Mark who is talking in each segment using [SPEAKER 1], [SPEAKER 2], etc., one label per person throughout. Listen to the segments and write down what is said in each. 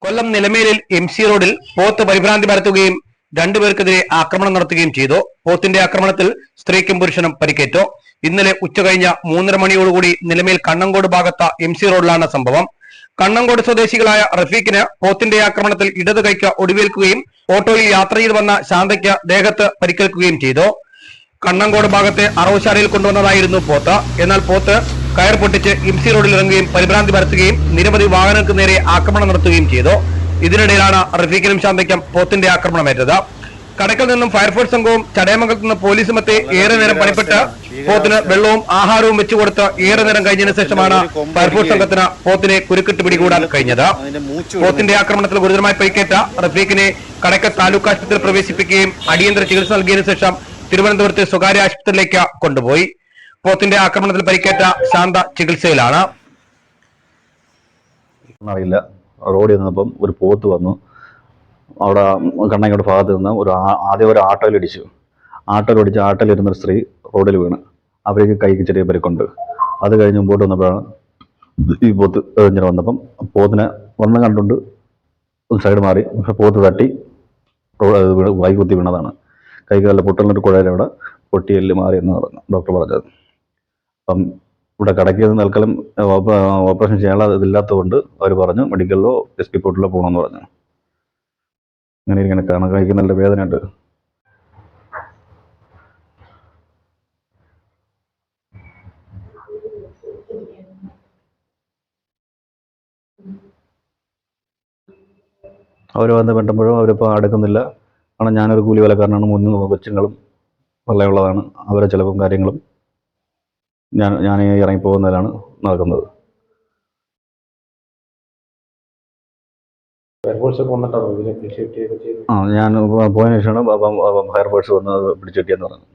[SPEAKER 1] കൊല്ലം നിലമേലിൽ MC റോഡിൽ പോത്ത് പരിഭ്രാന്തി പരത്തുകയും രണ്ടുപേർക്കെതിരെ ആക്രമണം നടത്തുകയും ചെയ്തു. പോത്തിന്റെ ആക്രമണത്തിൽ സ്ത്രീക്കും പുരുഷനും പരിക്കേറ്റു. ഇന്നലെ ഉച്ചകഴിഞ്ഞ 3:30 മണിയോടുകൂടി നിലമേൽ കണ്ണങ്കോട് ഭാഗത്ത് MC റോഡിലാണ് സംഭവം. കണ്ണങ്കോട് സ്വദേശികളായ റഫീഖിന് പോത്തിന്റെ ആക്രമണത്തിൽ ഇടത് കൈക്ക് ഒടിവേൽക്കുകയും ഓട്ടോയിൽ യാത്ര ചെയ്ത് വന്ന ശാന്തയ്ക്ക് ദേഹത്ത് പരിക്കേൽക്കുകയും ചെയ്തു. കണ്ണങ്കോട് ഭാഗത്തെ അറവുശാലയിൽ കൊണ്ടുവന്നതായിരുന്നു പോത്ത്. എന്നാൽ പോത്ത് കയർ പൊട്ടിച്ച് MC റോഡിൽ ഇറങ്ങുകയും പരിഭ്രാന്തി പരത്തുകയും നിരവധി വാഹനങ്ങൾക്ക് നേരെ ആക്രമണം നടത്തുകയും ചെയ്തു. ഇതിനിടയിലാണ് റഫീഖിനും ശാന്തയ്ക്കും പോത്തിന്റെ ആക്രമണമേറ്റത്. കടക്കൽ നിന്നും ഫയർഫോഴ്സ് സംഘവും ചടയമംഗലത്ത് നിന്ന് പോലീസുമെത്തി ഏറെ നേരം പണിപ്പെട്ട് പോത്തിന് വെള്ളവും ആഹാരവും വെച്ചുകൊടുത്ത് ഏറെ നേരം കഴിഞ്ഞതിനു ശേഷമാണ് ഫയർഫോഴ്സ് സംഘത്തിന് പോത്തിനെ കുരുക്കിട്ട് പിടികൂടാൻ കഴിഞ്ഞത്. പോത്തിന്റെ ആക്രമണത്തിൽ ഗുരുതരമായി പരിക്കേറ്റ റഫീഖിനെ കടക്കൽ താലൂക്ക് ആശുപത്രിയിൽ പ്രവേശിപ്പിക്കുകയും അടിയന്തര ചികിത്സ നൽകിയതിനു ശേഷം തിരുവനന്തപുരത്തെ സ്വകാര്യ ആശുപത്രിയിലേക്ക് കൊണ്ടുപോയി. പോത്തിന്റെ ആക്രമണത്തിൽ പരിക്കേറ്റ ശാന്ത ചികിത്സയിലാണ്.
[SPEAKER 2] അറിയില്ല, റോഡിൽ നിന്നപ്പം ഒരു പോത്ത് വന്നു. അവിടെ കണ്ണങ്കോട് ഭാഗത്ത് നിന്ന് ആദ്യം ഒരു ആട്ടോയിലിടിച്ചു. ആട്ടോയിലിരുന്നൊരു സ്ത്രീ റോഡിൽ വീണ്. അവർക്ക് കൈക്ക് ചെറിയ പരിക്കുണ്ട്. അത് കഴിഞ്ഞ് മുമ്പോട്ട് വന്നപ്പോഴാണ് ഈ പോത്ത് ഇങ്ങനെ വന്നപ്പം പോത്തിനെ വന്ന് കണ്ടുകൊണ്ട് ഒരു സൈഡ് മാറി. പക്ഷെ പോത്ത് തട്ടി വൈകുത്തി വീണതാണ്. കൈകാലിലെ പൊട്ടലിനൊരു കുഴയുടെ അവിടെ പൊട്ടിയെല്ല് മാറി എന്ന് പറഞ്ഞു ഡോക്ടർ പറഞ്ഞത്. അപ്പം ഇവിടെ കടയ്ക്ക് തൽക്കാലം ഓപ്പറേഷൻ ചെയ്യാനുള്ള ഇതില്ലാത്തതുകൊണ്ട് അവർ പറഞ്ഞു മെഡിക്കലിലോ SP പോർട്ടിലോ പോകണമെന്ന് പറഞ്ഞു. ഇങ്ങനെ കാരണം കൈക്ക് നല്ല വേദനയുണ്ട്. അവർ വന്ന് പെട്ടപ്പോഴും അവരിപ്പോൾ അടുക്കുന്നില്ല. കാരണം ഞാനൊരു കൂലി വിലക്കാരനാണ്. 3 കൊച്ചുങ്ങളും വള്ളയുള്ളതാണ്. അവരെ ചിലവും കാര്യങ്ങളും ഞാൻ ഇറങ്ങിപ്പോകുന്നതിലാണ് നടക്കുന്നത്. ഞാൻ പോയതിനു ശേഷമാണ് ഫയർഫോഴ്സ് വന്ന് പിടിച്ചു കിട്ടിയെന്ന് പറഞ്ഞു.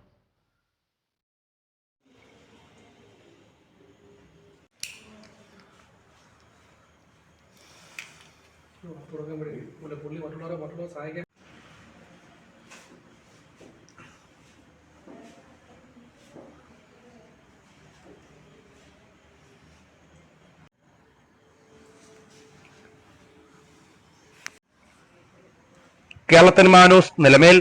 [SPEAKER 1] കേരളത്തിന് മാനൂസ് നിലമേൽ.